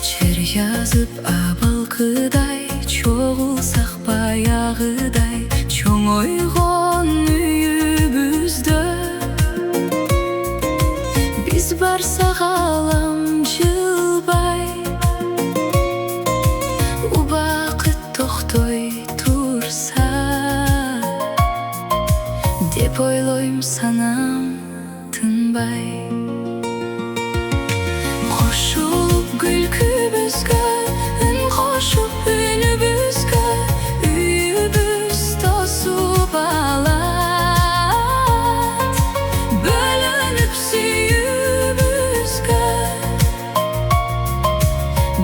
Çer yazıp abalkıday, çoğulsak bayağıday, çoң ойгон үйүбүздө. Biz barsak alam жылбай, убакыт токтой турса деп ойлойм, санам тынбай. Кошулуп күлкүбүзгө, үн кошуп үнүбүзгө, үйүбүз тосуп алат, бөлөнүп сүйүүбүзгө.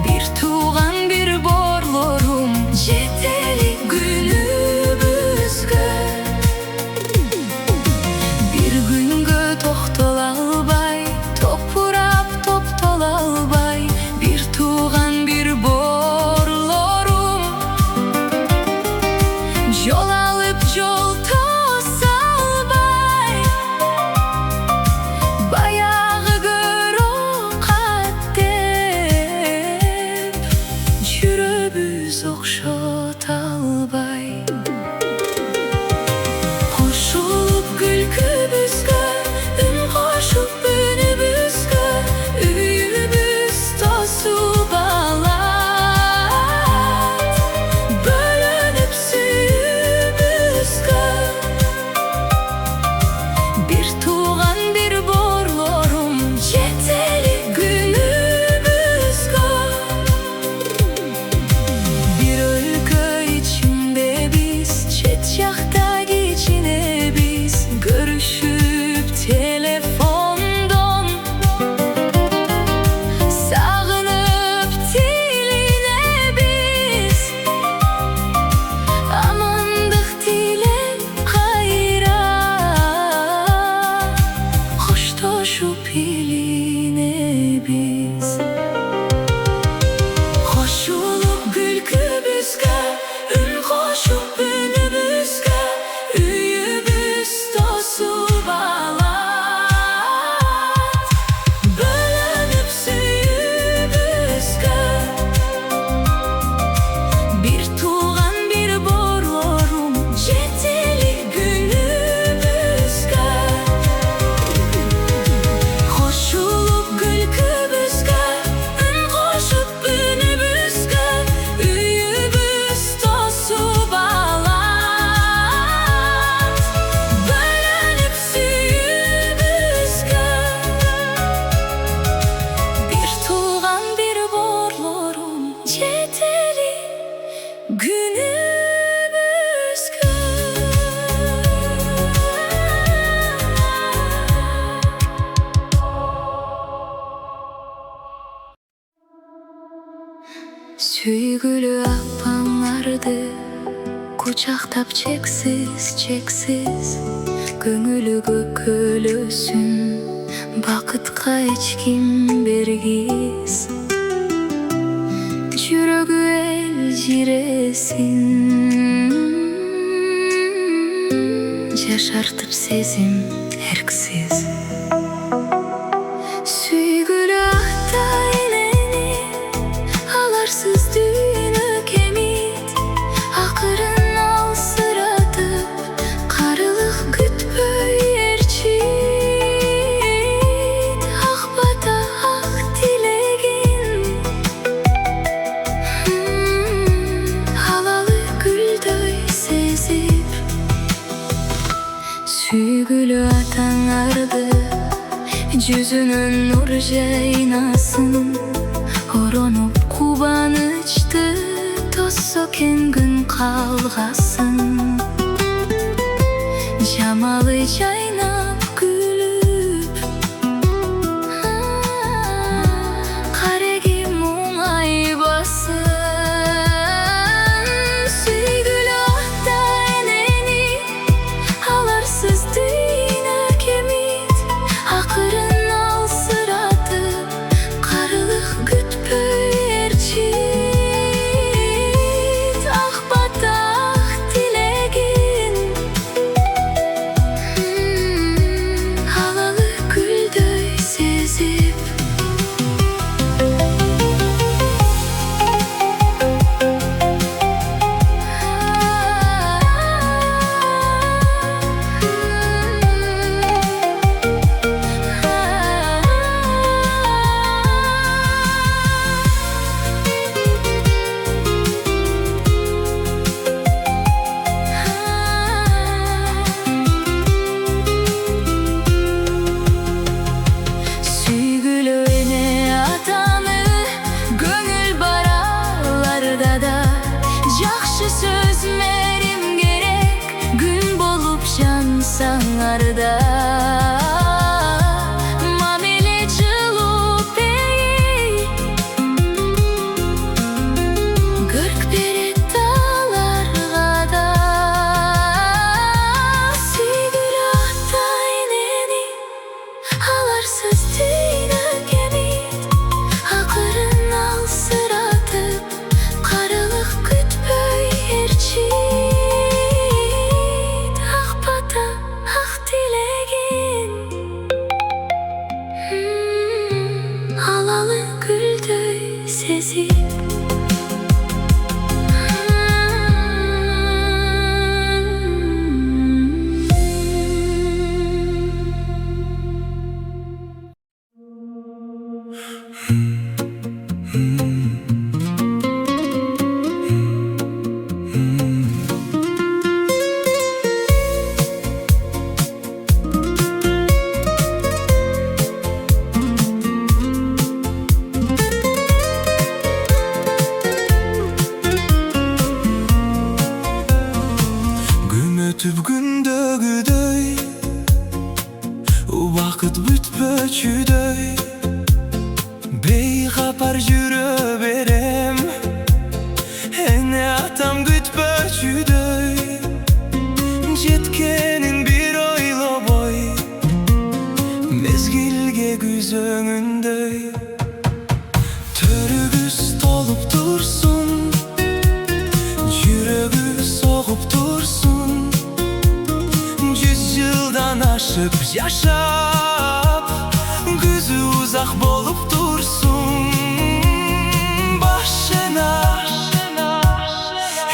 Бир тууган бир борлорум, жетели күнүбүзгө. Бир күнгө токтоло албай, топурап топтоло албай, бир тууган бир борлорум, жол алып жол тоса албай, баягы көрөң каттеп жүрөбүз окшото албай. Кошулуп күлкүбүзгө, үн кошуп үнүбүзгө, үйүбүз тосуп алат, бөлөнүп сүйүүбүзгө. Бир тууган бир борлорум, жетели күнүбүзгө. Бир өлкө ичинде биз, чет жакта кичинебиз, көрүшүп телефондон, сагынып тилинебиз, амандык тилеп кайра, коштошуп илинебиз. Кошулуп күлкүбүзгө, үн кошуп үнүбүзгө, үйүбүз тосуп алат, бөлөнүп сүйүүбүзгө. Бир тууган бир борлорум, жетели күнүбүзгө. Кошулуп күлкүбүзгө, үн кошуп үнүбүзгө, үйүбүз тосуп алат, бөлөнүп сүйүүбүзгө. Бир тууган бир борлорум, жетели күнүбүзгө. Сүйгүлүү апаңарды кучактап чексиз чексиз, көңүлү көкөлөсүн, бакытка эч ким бергиз. Жүрөгү элжиресин, жашартып сезим эрксиз. Сүйгүлүү ата энени, аларсыз дүйнө кемит, акырын алсыратып, карылык күтпөй ээрчит. Ак бата ак тилегин, алалы гүлдөй сезип. Сүйгүлүү атаңарды, жүзүнөн нур жайнасын, оронуп кубанычты тоссо кен күн калгасын. Жамалы жайнап күлүп, кареги муңайбасын. Сүйгүлүү ата энени, аларсыз дүйнө кемит, акырын алсыратып, карылык күтпөй ээрчит. Ак бата Ötüp gündөгүдөй убакыт бүтпөчүдөй бейхапар жүрө берем эне атам күтпөчүдөй жеткенин бир ойлобой мезгилге күзөңүндөй төрүгүз толуп турсун жүрөгү согуп турсун ашып жашап күзү узак болуп турсун башына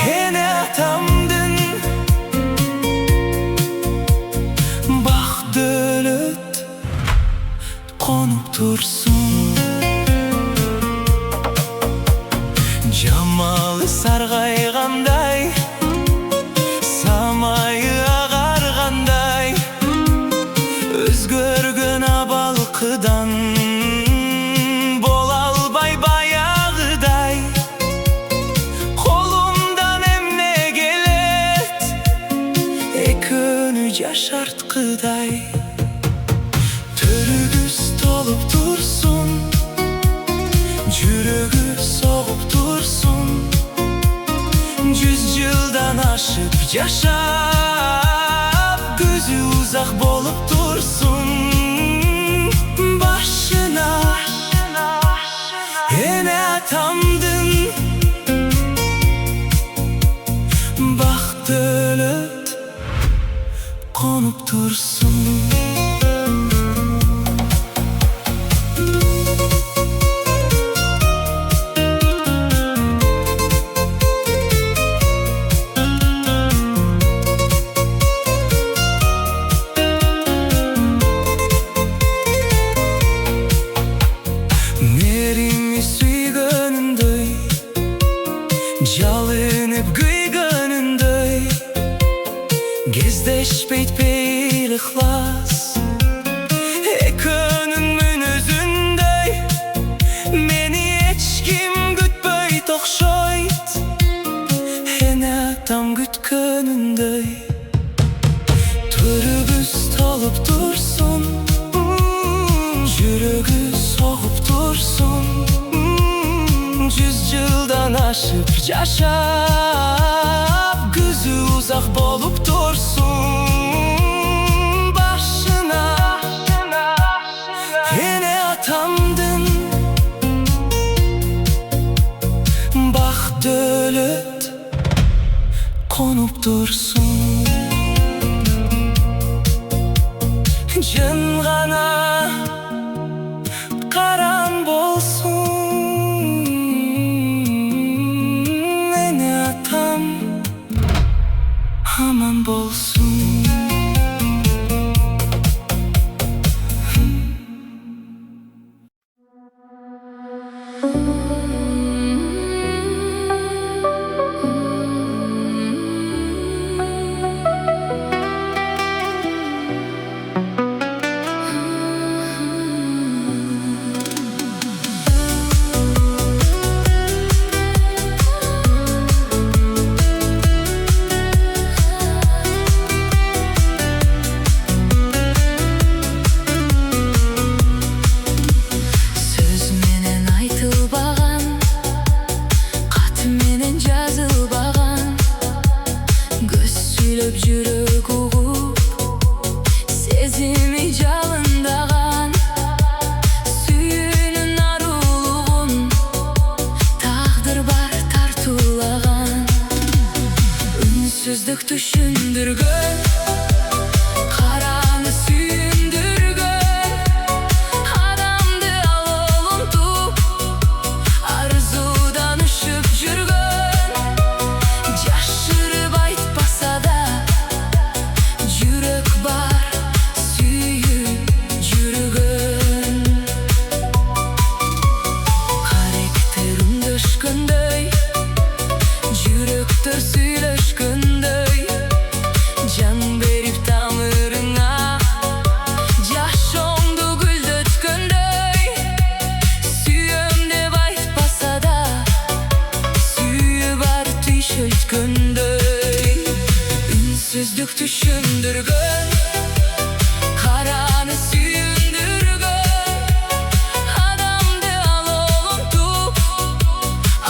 эне атамдын бак дөөлөт конуп турсун жамалы саргайгандай самайы агаргандай өзгөргөн абалкыдан бола албай баягыдай колумдан эмне келет экөөнү жашарткыдай төрүгүз толуп турсун жүрөгү согуп турсун 100 жылдан ашып жашап күзү узак болуп турсун башына эне атамдын бак дөөлөт конуп турсун жалынып күйгөнүндөй кездешпейт бейли ыхлас экөөнүн мүнөзүндөй мени эч ким күтпөйт окшойт эне атам күткөнүндөй төрүбүз толуп турсун жүрөгү согуп турсун 100 жылдан ашып жашап күзү узак болуп турсун башына эне атамдын бак дөөлөт конуп турсун жын гана караң болсун аман болсун жүрөк угуп сезими жалындаган сүйүүнүн арулугун тагдыр бар тартуулаган үнсүздүк түшүндүргөн караны сүйүндүргөн адамды ал улунтуп арзуудан düşkünдөй, жүрөктөр сүйлөшкөндөй, жан берип тамырыңа, жашооңду гүлдөткөндөй. Сүйөм деп айтпаса да, сүйүп ар түйшөлткөндөй. Үнсүздүк түшүндүргөн, караны сүйүндүргөн, адамды алып унутуп,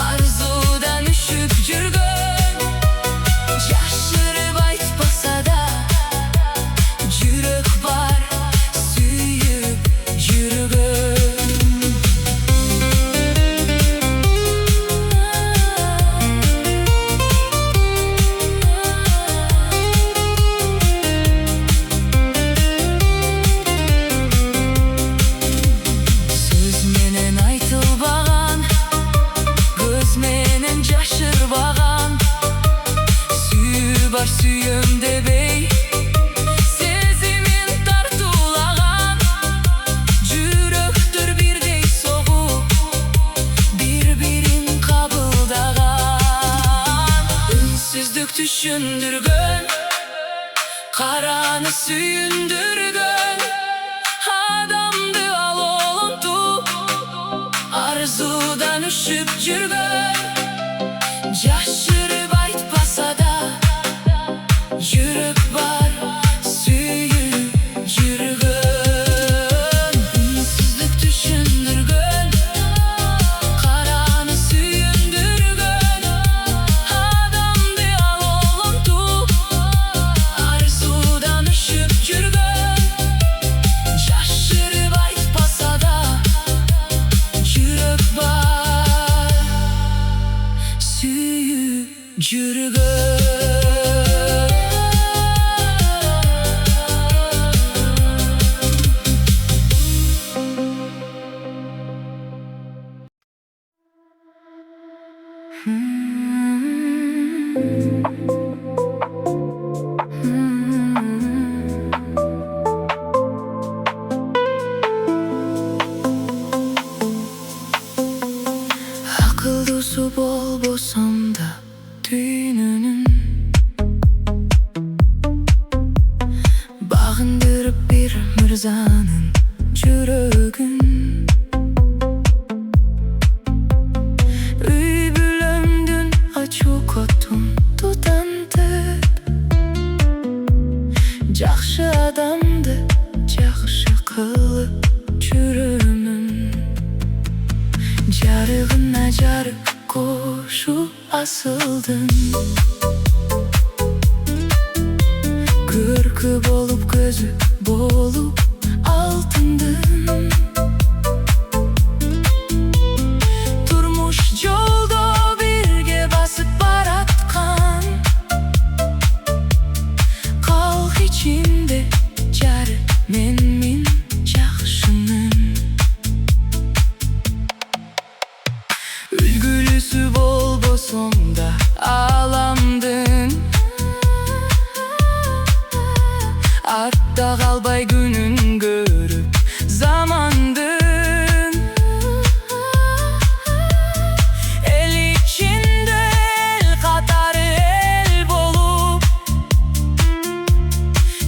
арзудан үшүп жүргөн. Жашырып айтпаса да, жүрөк бар, сүйүп жүргөн. Сөз менен айтылбаган, көз менен жашырбаган, сүйүү бар сүйөм дебей, сезимин тартуулаган. Жүрөктөр бирдей согуп, бири-бирин кабылдаган. Үнсүздүк түшүндүргөн, караны сүйүндүргөн, адамды алып унутуп, арзудан үшүп жүргөн. Жашырып айтпаса да, жүрөк бар, сүйүп жүргөн. Үнсүздүк түшүндүргөн, караны сүйүндүргөн, адамды алып унутуп, арзудан үшүп жүргөн. Жашырып айтпаса да, жүрөк бар, сүйүп жүргөн. Акылдуусу болбосом да түйүнүнүн, багындырып бир мырзанын жүрөгүн. Үй бүлөмдүн ачуу котун тутантып, жакшы адамды жакшы кылып жүрөмүн. Жарыгына жарык кошуп асылдым, көркү болуп көзү болуп алтындым. Турмуш жолдо бирге басып бараткан, калк ичинде жары менмин жакшынын. Үлгүлүүсү болбосом да аламдын, артта калбай күнүн көрүп замандын. Эл ичинде эл катары эл болуп,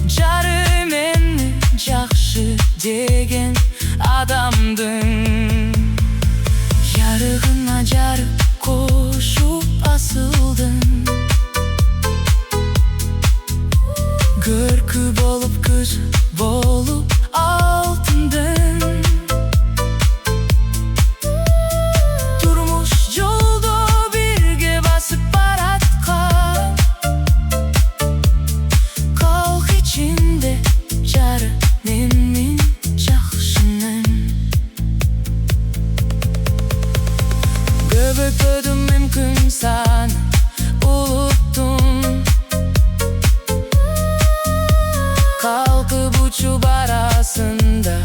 жары мени жакшы деген адамдын. Жарыгына жарык кошуп асылдым, көркү болуп көзү болуп алтындын. Турмуш жолдо бирге басып бараткан, калк ичинде жары менмин жакшынын. Көбөйтпөдүм мүмкүн саны, улуттум, калкып учуп арасында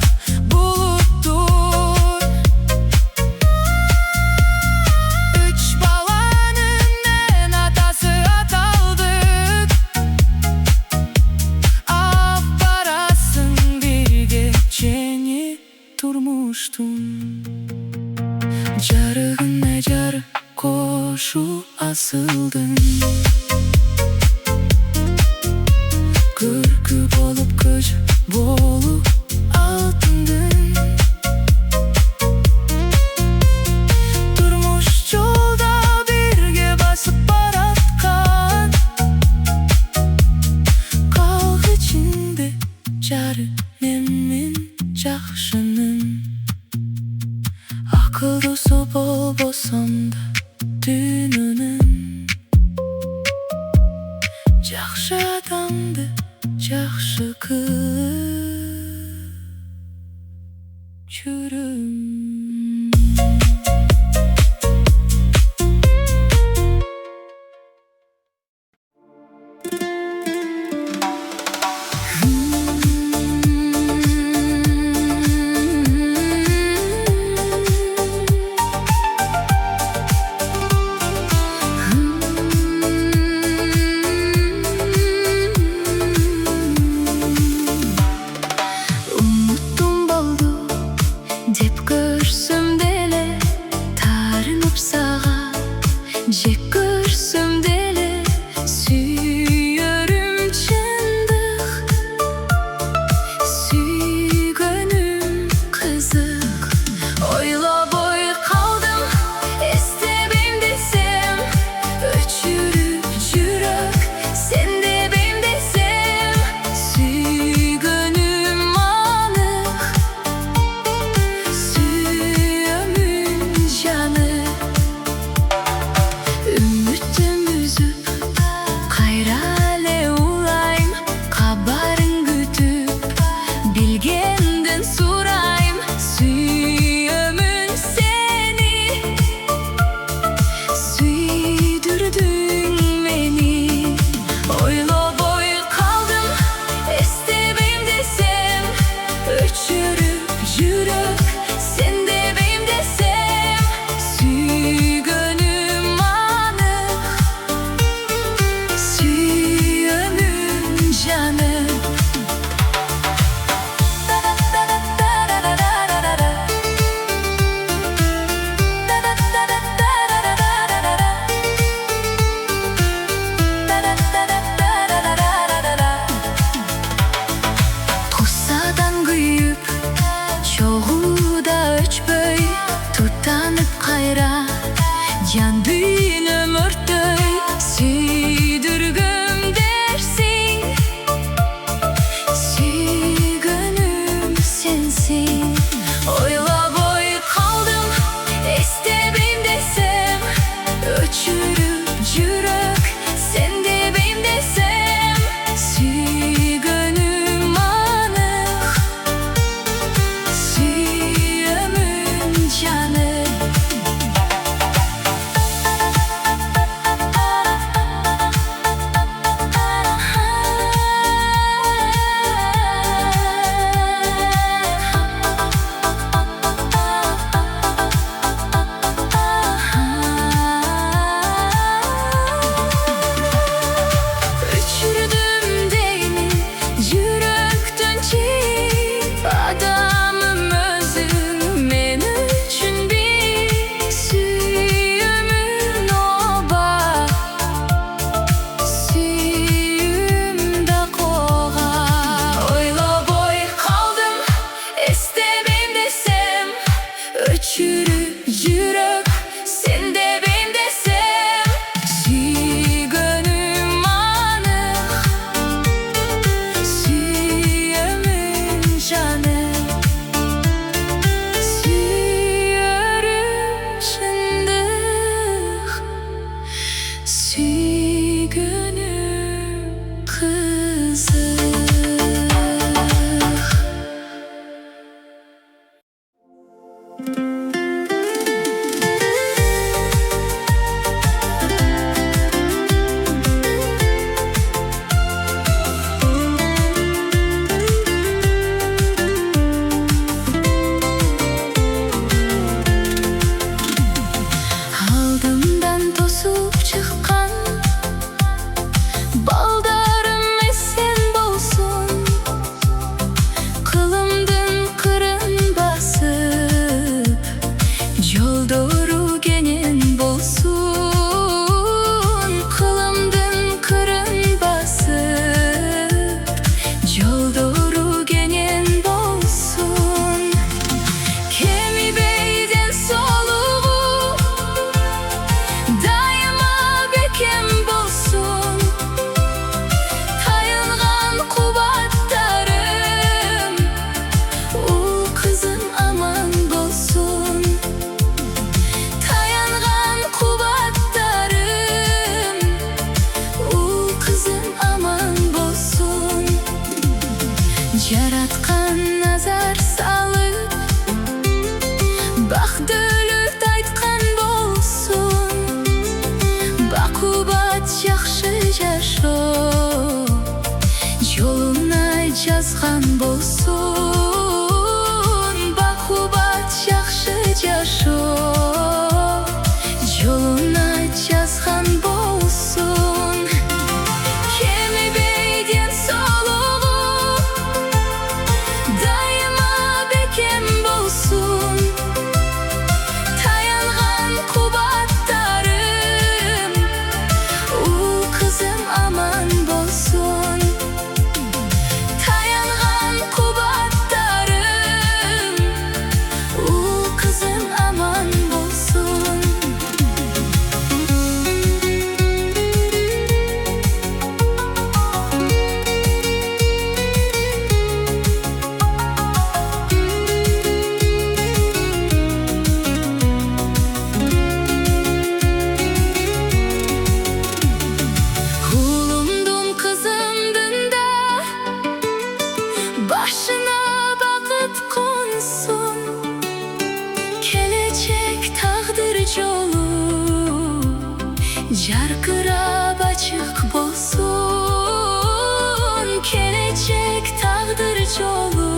булуттур. Үч баланын мен атасы аталдык, ап барасың бирге чеңип турмуштун. Жарыгына жарык Koşu asıldın Kürkü bolup kış bolu altındın Durmuş yolda birge basıp baratkan Kalk içinde carı nemin cahşının Akıl dostu bol bolsam da dününün Жақшы адамды жақшы көрем Деп көрсөм деле тарынып сага жек көрсөм деле сүйөрүм чындык сүйгөнүм кызык ойлобой калдым эстебейм десем өчүрүп жүрөк сен дебейм десем сүйгөнүм анык Үмітім үзіп, қайра әлі улайм Қабарын күтіп, білгендін сұрайм Сүйемін сені Сүйдірдің мені Ойлобой қалдым, эстебейм десем Өчүрүп жүрөк, сен дебейм десем Сүйгөнүм Suyunun canı Tosadan kıyıp çoğu da öçböy Tutanıp kayra can düğünüm örtöy Süydürgüm dersin Süygönüm sensin Oylaboy kaldım estebeyim desem Öçürüp jürök sen debeyim desem Süygönüm anık Süyümün canı bolsun. Bakubat yaxşı jaşo, joluna жазған bolsun. Kemi beyden soluğu daima bekem bolsun. Tayangan kubatlarım, kızım aman bolsun. Tayangan kubatlarım, kızım aman bolsun. Hulumdum kızımdın da, başına bakıp konsun. Gelecek takdir yolu, jarkırab açık bolsun. Gelecek takdir yolu,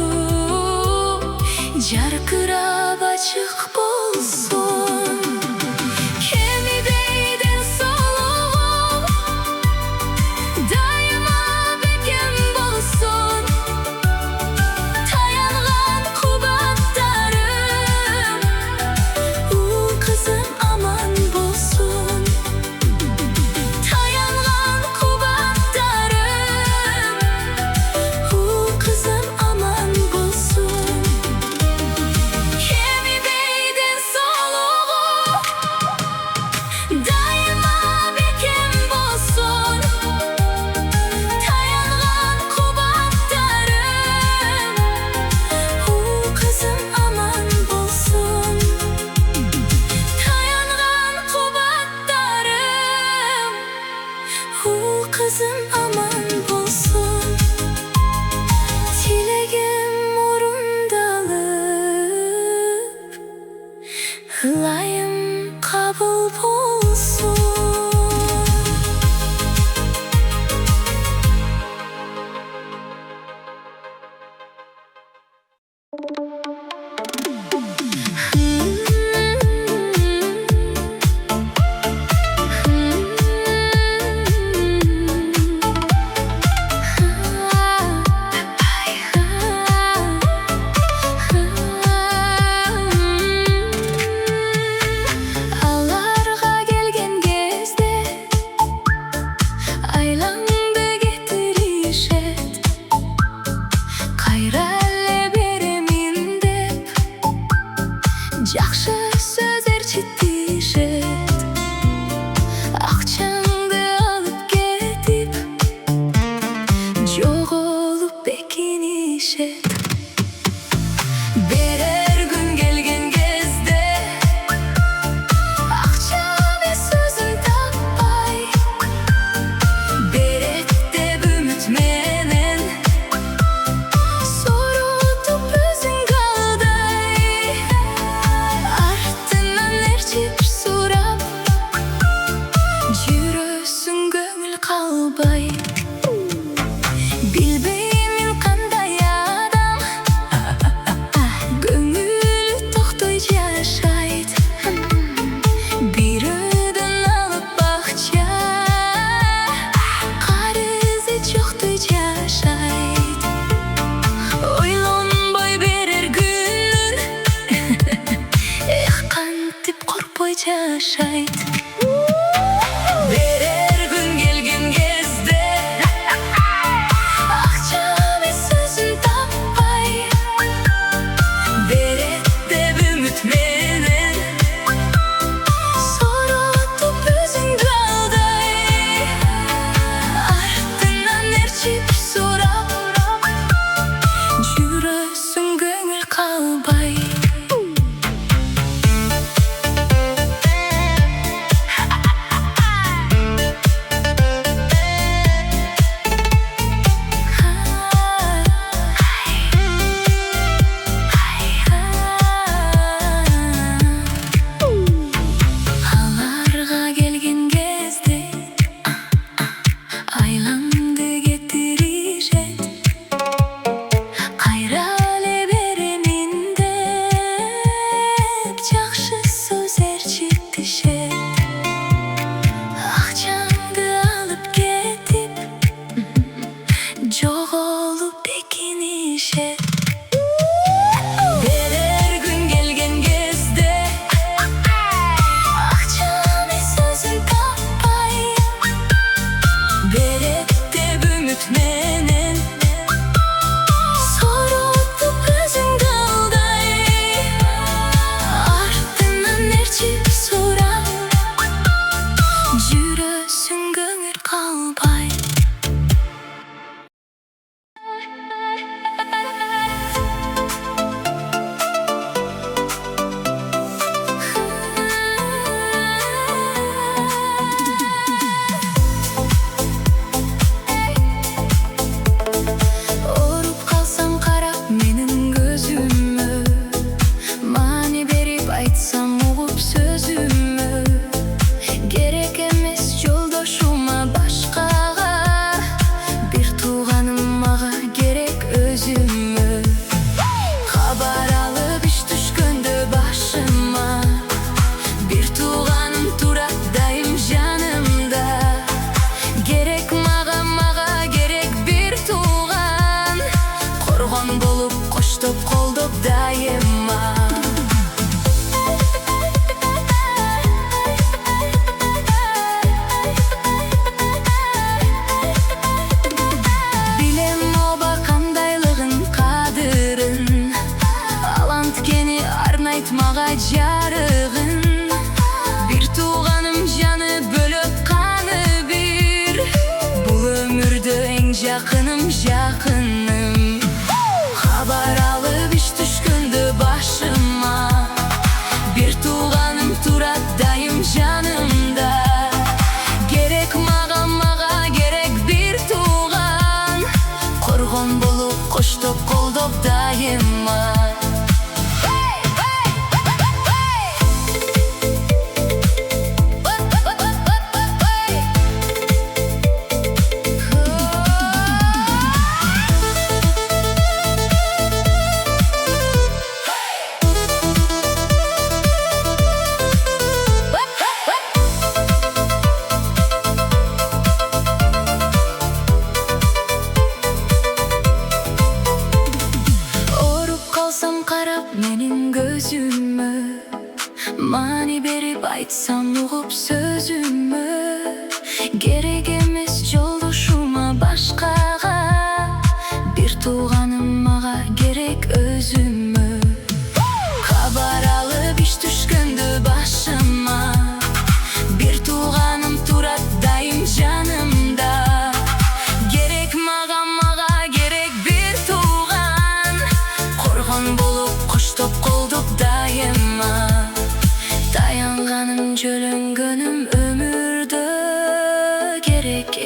jarkırab açık bolsun. Kemi beyden soluğu daima bekem bolsun. Tayangan kubatlarım, kızım aman bolsun.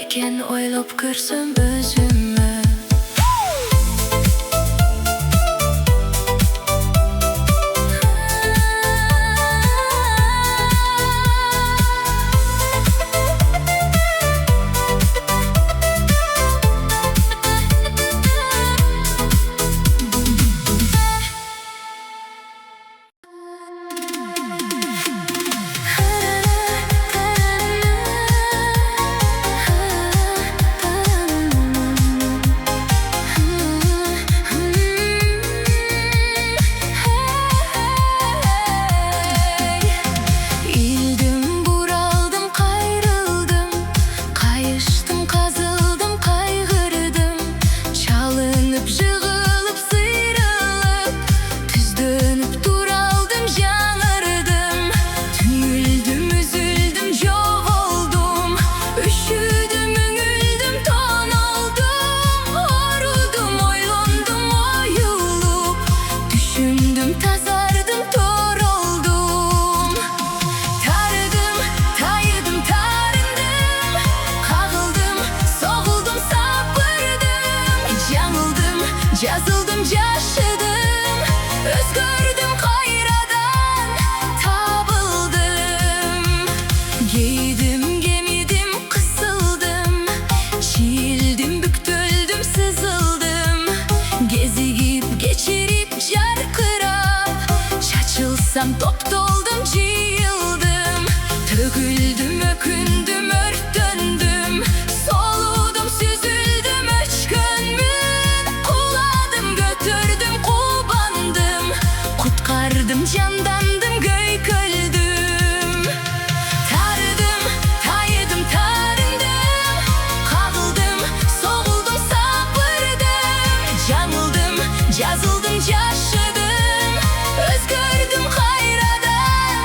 eкен ойлап көрсөм өзүмө. Yazıldım, yaşadım, özgürdüm, kayradan tabıldım. Giydim, gemidim, kısıldım, çiğildim, büktüldüm, sızıldım. Gezigip, geçirip, jarkırap, çaçılsam top doldum, cıyıldım. Töküldüm, ökündüm, ört döndüm, soludum, süzüldüm, öçkönmü. Candandım, göyküldüm. Tarıdım, tayıdım, tarındım, kağıldım, soğuldum, sapırdım. Yanıldım, yazıldım, yaşadım, özgürdüm, hayradan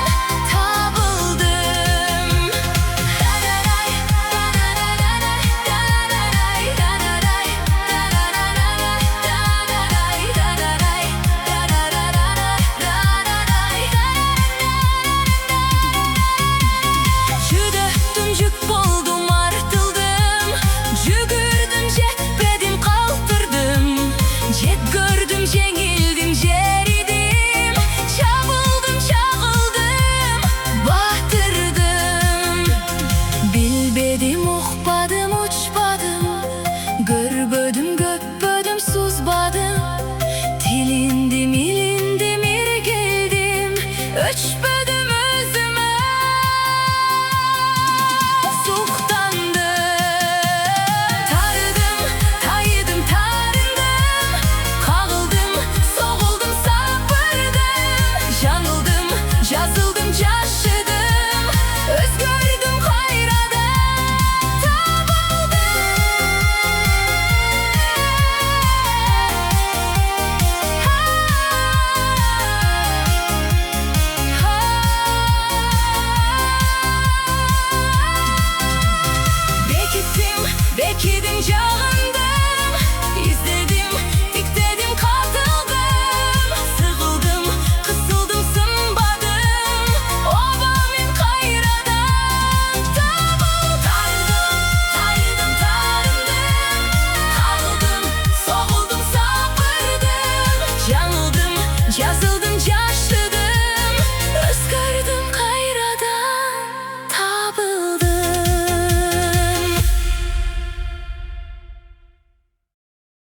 tabıldım. Jük boldum, artıldım, jügürdüm, jetpedim, kaltırdım. Jet gördüm, jengildim, jeridim, çabıldım, çağıldım, batırdım. Bilbedim, uqbadım, uçbadım, görbödüm, göpbödüm, suzbadım. Tilindim, ilindim, irgildim, öçbödüm özüme. Yazıldım, yaşadım, özgürdüm, hayradan tabıldım. Bekittim, bekidim,